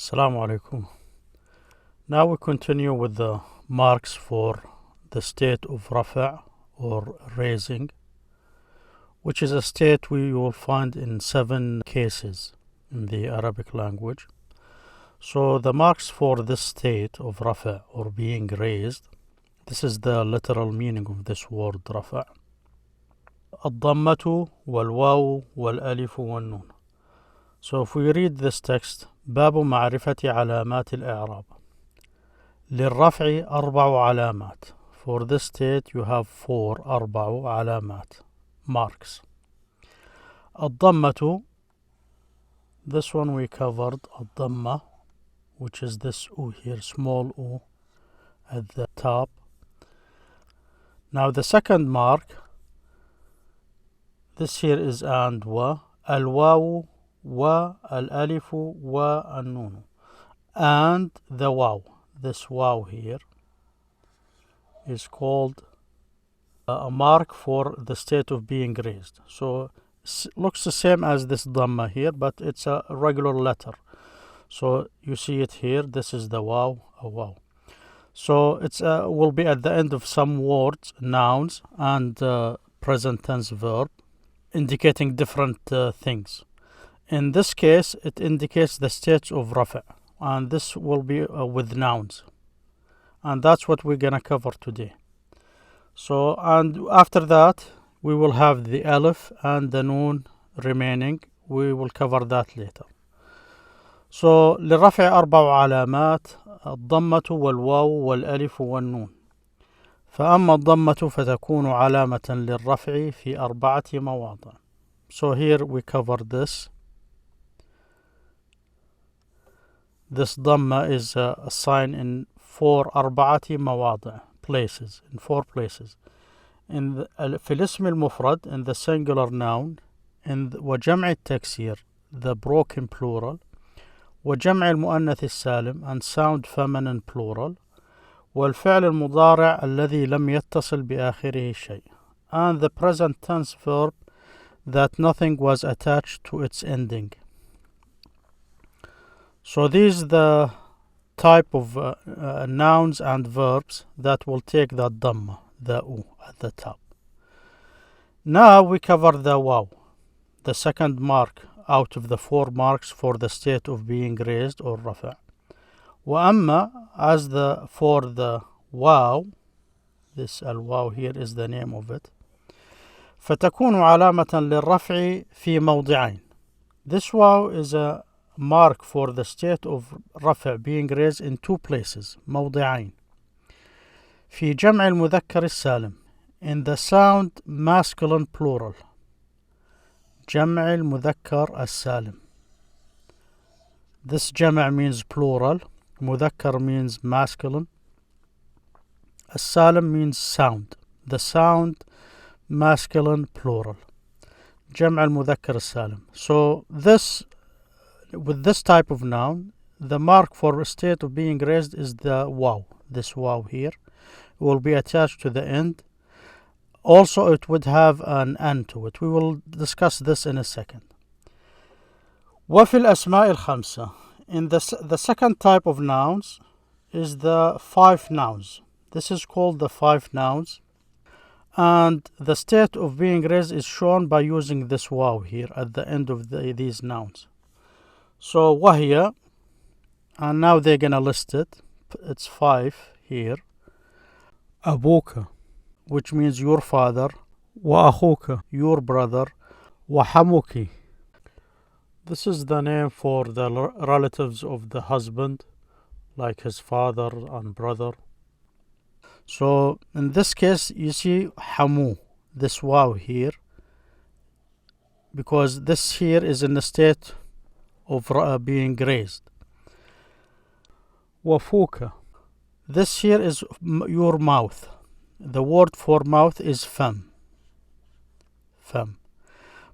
Assalamu alaikum. Now we continue with the marks for the state of rafa' or raising, which is a state you will find in 7 cases in the Arabic language. So the marks for this state of rafa' or being raised, this is the literal meaning of this word rafa'. الضمة والواو والألف والنون. So if we read this text, باب معرفة علامات الإعراب. للرفع 4 علامات. For this state you have 4 علامات, marks. الضمة, this one we covered, الضمة, which is this U here, small U at the top. Now the second mark, this here is and wa, الواو والألف والنون, and the waw. This waw here is called a mark for the state of being raised. So looks the same as this dhamma here, but it's a regular letter. So you see it here. This is the waw, a waw. So it's will be at the end of some words, nouns, and present tense verb, indicating different things. In this case, it indicates the state of rafa', and this will be with nouns. And that's what we're going to cover today. So, and after that, we will have the alif and the noon remaining. We will cover that later. So, للرفع 4 علامات, الضمة والواو والألف والنون. فأما الضمة فتكون علامة للرفع في 4 مواضع. So here we cover this. This dhamma is a sign in 4 مواضع, places, in 4 places. In في الاسم المفرد, in the singular noun, in وجمع التكسير, the broken plural, وجمع المؤنث السالم, and sound feminine plural, والفعل المضارع الذي لم يتصل بآخره شيء, and the present tense verb that nothing was attached to its ending. So these are the type of nouns and verbs that will take that dhamma, the U at the top. Now we cover the waw, the second mark out of the 4 marks for the state of being raised or rafa'. وأما, as for the waw, this al-waw here is the name of it, فتكون علامة للرفع في موضعين. This waw is a mark for the state of rafa' being raised in 2 places, موضعين. في جمع المذكر السالم, in the sound masculine plural. جمع المذكر السالم. This جمع means plural, مذكر means masculine, السالم means sound, the sound masculine plural. جمع المذكر السالم. So this, with this type of noun, the mark for a state of being raised is the waw. This waw here will be attached to the end. Also, it would have an end to it. We will discuss this in a second. وفي الأسماء الخمسة, in the second type of nouns is the 5 nouns. This is called the 5 nouns. And the state of being raised is shown by using this waw here at the end of these nouns. So وهي, and now they're gonna list it. It's 5 here. أبوك, which means your father. وأخوك, your brother. وحموك, this is the name for the relatives of the husband, like his father and brother. So in this case, you see hamu, this waw here, because this here is in the state of being raised. Wafuka, this here is your mouth. The word for mouth is fam.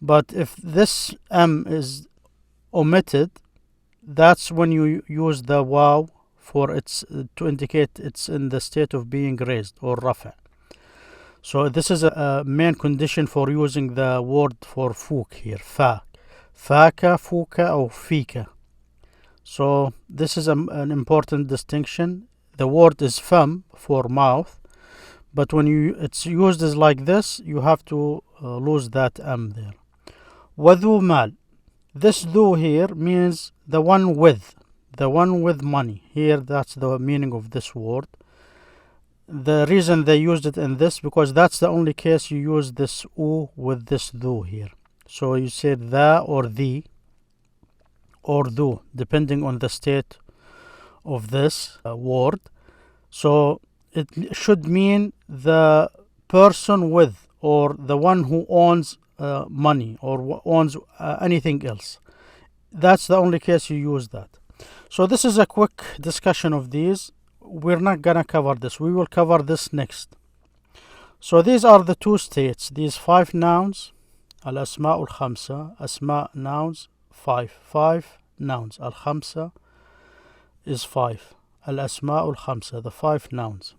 But if this m is omitted, that's when you use the waw for its to indicate it's in the state of being raised or rafa'. So this is a main condition for using the word for fuk here, fa. Faka, fuka, or fika. So this is an important distinction. The word is fam for mouth, but when it's used as like this, you have to lose that there. وذو مال. This dhu here means the one with money. Here, that's the meaning of this word. The reason they used it in this, because that's the only case you use this u with this dhu here. So you say the or the or dhu, depending on the state of this word. So it should mean the person with, or the one who owns money, or owns anything else. That's the only case you use that. So this is a quick discussion of these. We're not gonna cover this. We will cover this next. So these are the two states. These 5 nouns. Al-asma'ul khamsa. Asma' nouns 5. 5 nouns. Al-khamsa is 5. Al-asma'ul khamsa, the 5 nouns.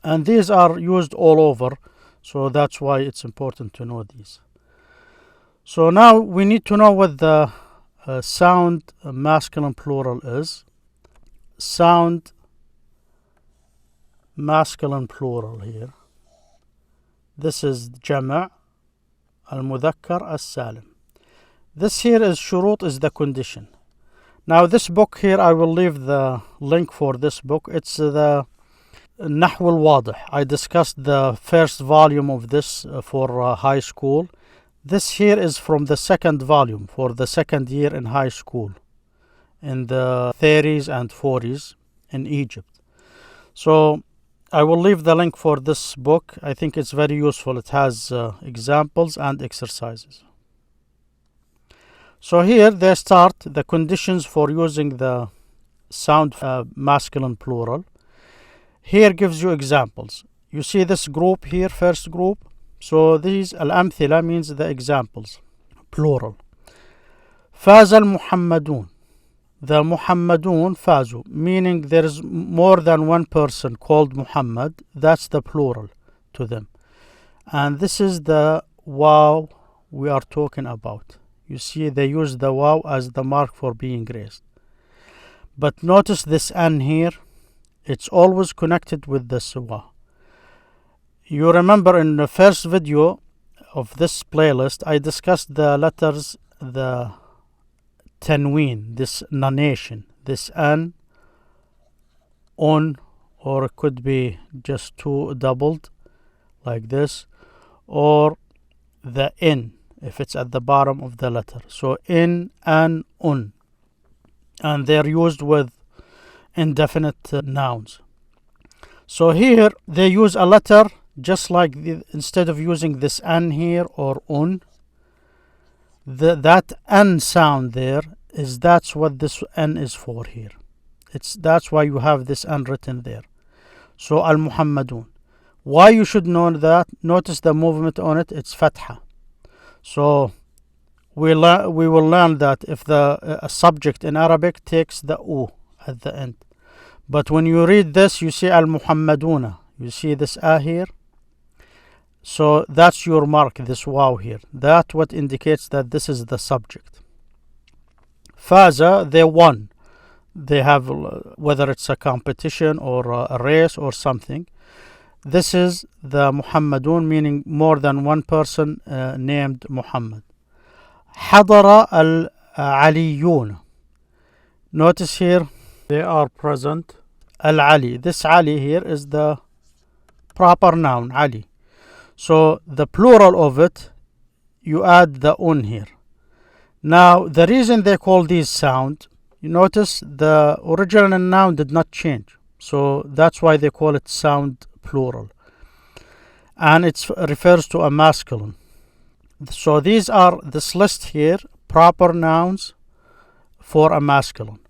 And these are used all over, so that's why it's important to know these. So now we need to know what the sound masculine plural is. Sound masculine plural here. This is jama', al-mudhakkar, السالم. This here is shurut, is the condition. Now this book here, I will leave the link for this book. It's the النحو الواضح. I discussed the first volume of this for high school. This here is from the second volume for the second year in high school in the 30s and 40s in Egypt. So I will leave the link for this book. I think it's very useful. It has examples and exercises. So here they start the conditions for using the sound masculine plural. Here gives you examples. You see this group here, first group. So these al-amthila means the examples, plural. فاز المحمدون. The Muhammadun fazu, meaning there is more than one person called Muhammad. That's the plural to them. And this is the waw we are talking about. You see they use the waw as the mark for being raised. But notice this an here. It's always connected with the waw. You remember in the first video of this playlist, I discussed the letters, the tanween, this nonation, this an, on, or it could be just 2 doubled, like this, or the in, if it's at the bottom of the letter. So in, an, un. And they're used with indefinite nouns. So here they use a letter just like instead of using this an here or un, that n sound there that's what this n is for here. That's why you have this n written there. So al-Muhammadun. Why you should know that? Notice the movement on it. It's fatha. So we will learn that if the subject in Arabic takes the u at the end. But when you read this, you see al-Muhammaduna. You see this a here. So that's your mark, this waw here. That what indicates that this is the subject. Faza, they won. They have, whether it's a competition or a race or something. This is the Muhammadun, meaning more than one person named Muhammad. Hadara al-Aliyun. Notice here, they are present. Al-Ali. This Ali here is the proper noun, Ali. So the plural of it, you add the un here. Now the reason they call these sound, you notice the original noun did not change. So that's why they call it sound plural. And it refers to a masculine. So these are this list here, proper nouns for a masculine.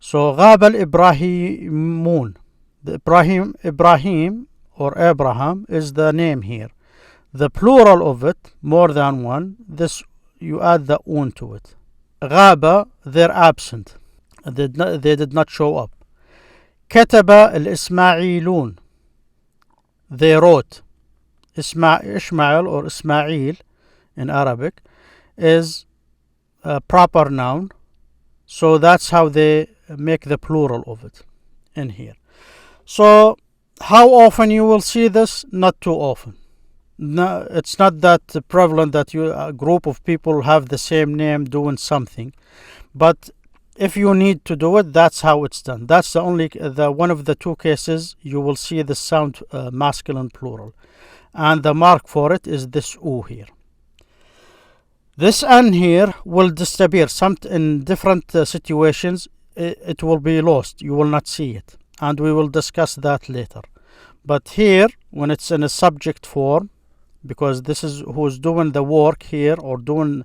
So غاب الإبراهيمون. The Ibrahim or Abraham is the name here. The plural of it, more than one, this you add the un to it. غاب, they're absent. They did not show up. كتب الإسماعيلون. They wrote. Ishmael or Ismail in Arabic is a proper noun. So that's how they make the plural of it in here. So how often you will see this? Not too often. No, it's not that prevalent that a group of people have the same name doing something, but if you need to do it, that's how it's done. That's the only one of the two cases you will see the sound masculine plural, and the mark for it is this U here. This N here will disappear. In different situations it will be lost. You will not see it, and we will discuss that later. But here, when it's in a subject form, because this is who's doing the work here, or doing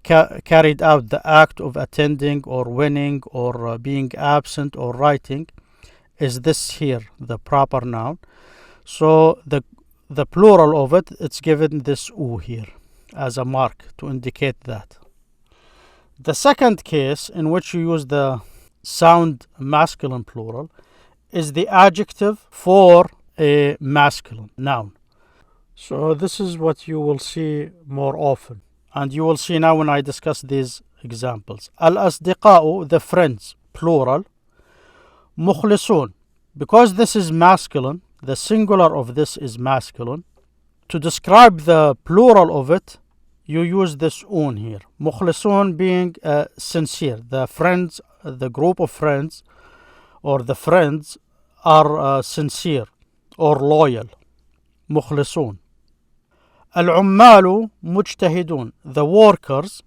carried out the act of attending or winning or being absent or writing, is this here the proper noun. So the plural of it, it's given this U here as a mark to indicate that. The second case in which you use the sound masculine plural is the adjective for a masculine noun. So this is what you will see more often, and you will see now when I discuss these examples. Al-asdiqa'u, the friends, plural. Mukhlisun, because this is masculine, the singular of this is masculine. To describe the plural of it, you use this un here. Mukhlisun being sincere. The friends, the group of friends, or the friends are sincere or loyal. Mukhlisun. Al-ummalu mujtahidun, the workers.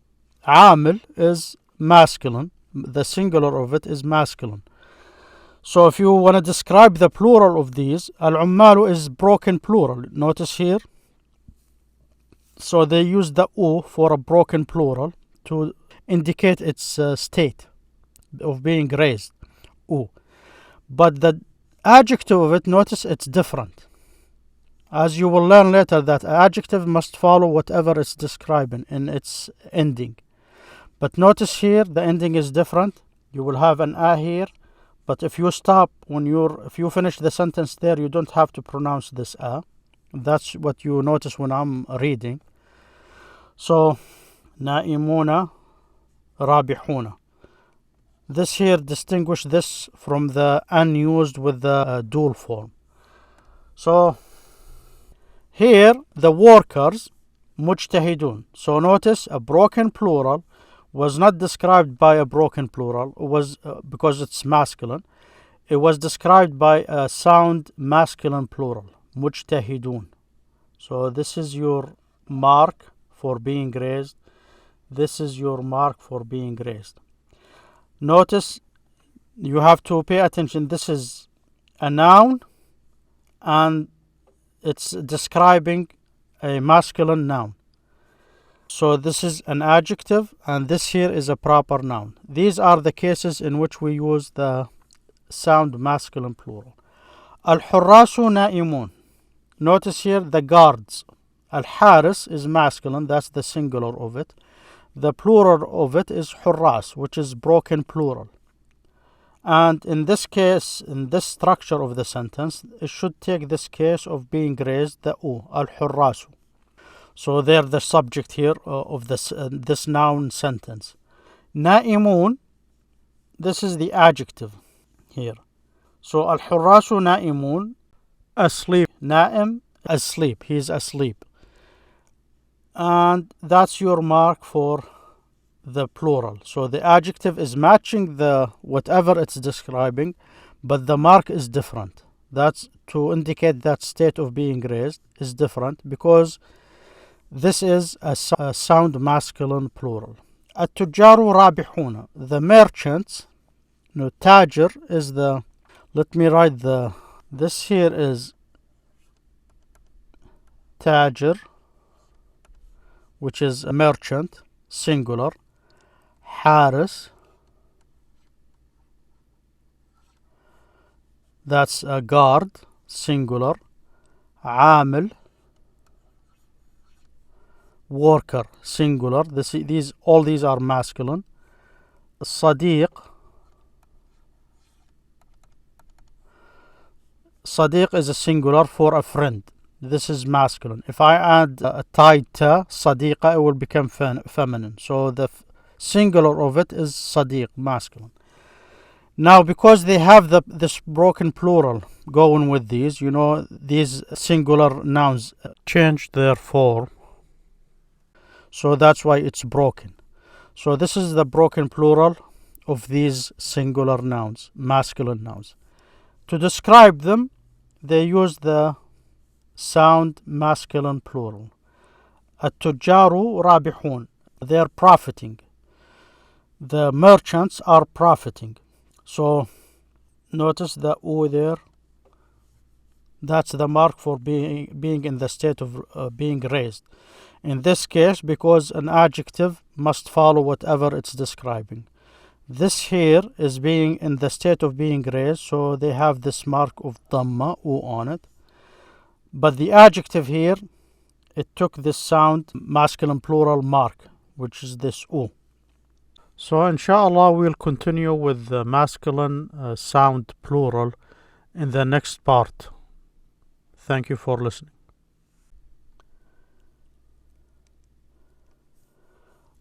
Amil is masculine, the singular of it is masculine. So if you want to describe the plural of these, al-ummalu is broken plural. Notice here. So they use the u for a broken plural to indicate its state of being raised. U. But the adjective of it, notice it's different. As you will learn later, that adjective must follow whatever it's describing in its ending. But notice here the ending is different. You will have an a here, but if you stop if you finish the sentence there, you don't have to pronounce this a. That's what you notice when I'm reading. So naimuna rabihuna. This here distinguish this from the unused with the dual form. So here the workers mujtahidun. So notice a broken plural was not described by a broken plural. It was because it's masculine. It was described by a sound masculine plural, mujtahidun. So this is your mark for being raised. This is your mark for being raised. Notice you have to pay attention. This is a noun and it's describing a masculine noun. So this is an adjective and this here is a proper noun. These are the cases in which we use the sound masculine plural. Al-hurrasu na'imun. Notice here the guards. Al-haris is masculine, that's the singular of it. The plural of it is hurras, which is broken plural. And in this case, in this structure of the sentence, it should take this case of being raised, the u, al-hurrasu. So they're the subject here of this noun sentence. Na'imun, this is the adjective here. So al-hurrasu na'imun, asleep. Na'im, asleep. He's asleep. And that's your mark for the plural. So the adjective is matching the whatever it's describing, but the mark is different. That's to indicate that state of being raised is different because this is a sound masculine plural. At-tujaru rabihuna. The merchants, tajir is the, let me write this here is tajir, which is a merchant, singular. Haris, that's a guard, singular. Amil, worker, singular. All these are masculine. Sadiq, Sadiq is a singular for a friend. This is masculine. If I add a tied to Sadiqa, it will become feminine. So the singular of it is صديق, masculine. Now, because they have this broken plural going with these, these singular nouns change their form. So that's why it's broken. So this is the broken plural of these singular nouns, masculine nouns. To describe them, they use the sound masculine plural. التجار رابحون. They're profiting. The merchants are profiting. So notice the O there. That's the mark for being in the state of being raised. In this case, because an adjective must follow whatever it's describing. This here is being in the state of being raised, so they have this mark of dhamma, O, on it. But the adjective here, it took this sound masculine plural mark, which is this O. So inshallah we'll continue with the masculine sound plural in the next part. Thank you for listening.